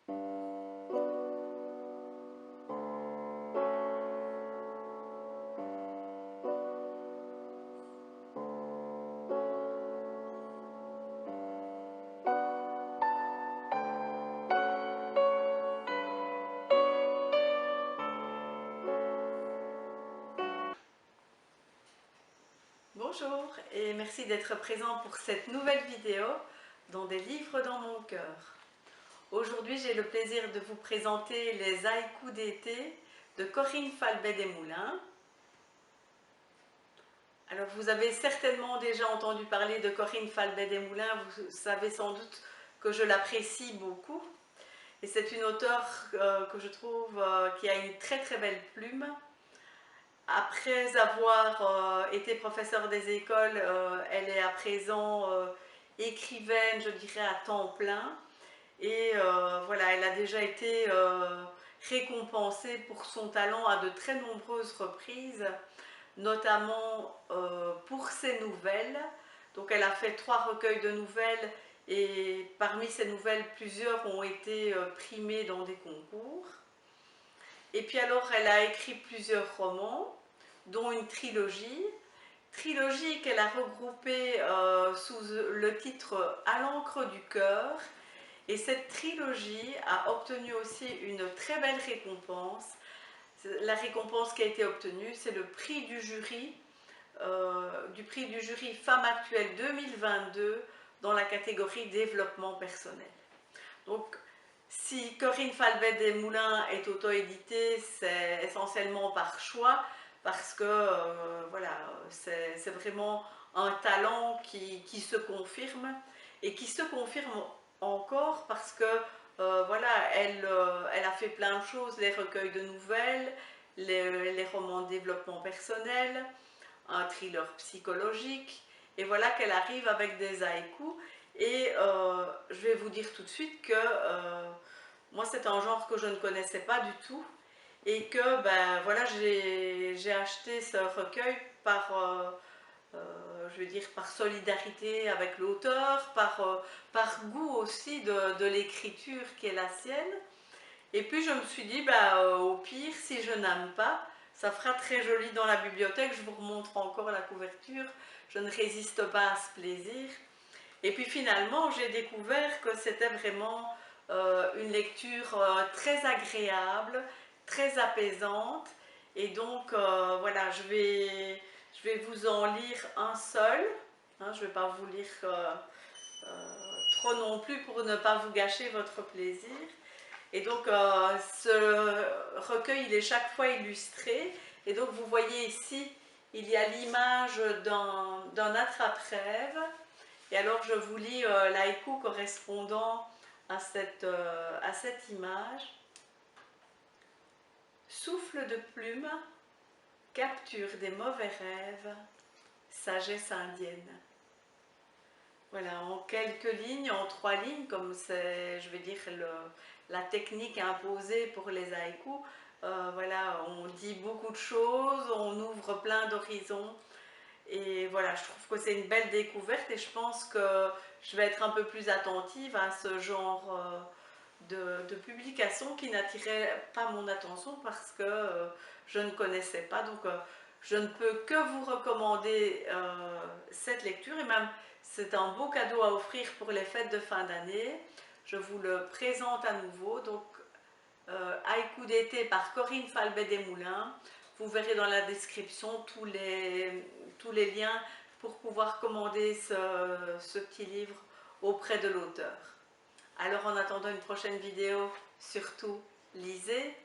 Bonjour et merci d'être présent pour cette nouvelle vidéo dans des livres dans mon cœur. Aujourd'hui, j'ai le plaisir de vous présenter les haïkus d'été de Corinne Falbet-Desmoulins. Alors, vous avez certainement déjà entendu parler de Corinne Falbet-Desmoulins, vous savez sans doute que je l'apprécie beaucoup. Et c'est une auteure que je trouve qui a une très très belle plume. Après avoir été professeure des écoles, elle est à présent écrivaine, je dirais, à temps plein. Et voilà, elle a déjà été récompensée pour son talent à de très nombreuses reprises, notamment pour ses nouvelles. Donc elle a fait 3 recueils de nouvelles et parmi ces nouvelles, plusieurs ont été primées dans des concours. Et puis alors, elle a écrit plusieurs romans, dont une trilogie qu'elle a regroupée sous le titre « À l'encre du cœur ». Et cette trilogie a obtenu aussi une très belle récompense. La récompense qui a été obtenue, c'est le prix du jury Femme Actuelle 2022 dans la catégorie développement personnel. Donc, si Corinne Falbet-Desmoulins est auto-éditée, c'est essentiellement par choix, parce que voilà, c'est vraiment un talent qui se confirme, et qui se confirme encore parce que voilà, elle a fait plein de choses, les recueils de nouvelles, les romans de développement personnel, un thriller psychologique, et voilà qu'elle arrive avec des haïkus. Et je vais vous dire tout de suite que moi c'est un genre que je ne connaissais pas du tout, et que ben voilà, j'ai acheté ce recueil par je veux dire par solidarité avec l'auteur, par goût aussi de l'écriture qui est la sienne. Et puis je me suis dit, bah, au pire, si je n'aime pas, ça fera très joli dans la bibliothèque, je vous remontre encore la couverture, je ne résiste pas à ce plaisir. Et puis finalement, j'ai découvert que c'était vraiment une lecture très agréable, très apaisante. Et donc voilà, je vais vous en lire un seul, hein, je ne vais pas vous lire trop non plus pour ne pas vous gâcher votre plaisir. Et donc ce recueil, il est chaque fois illustré, et donc vous voyez ici, il y a l'image d'un attrape-rêve, et alors je vous lis l'haïku correspondant à cette image. Souffle de plume, capture des mauvais rêves, sagesse indienne. Voilà, en quelques lignes, en 3 lignes, comme c'est, je vais dire, la technique imposée pour les haïkus. Voilà, on dit beaucoup de choses, on ouvre plein d'horizons. Et voilà, je trouve que c'est une belle découverte, et je pense que je vais être un peu plus attentive à ce genre de publication qui n'attirait pas mon attention parce que je ne connaissais pas. Donc je ne peux que vous recommander cette lecture, et même c'est un beau cadeau à offrir pour les fêtes de fin d'année. Je vous le présente à nouveau. Donc Haïku d'été par Corinne Falbet-Desmoulins. Vous verrez dans la description tous les liens pour pouvoir commander ce petit livre auprès de l'auteur. Alors en attendant une prochaine vidéo, surtout lisez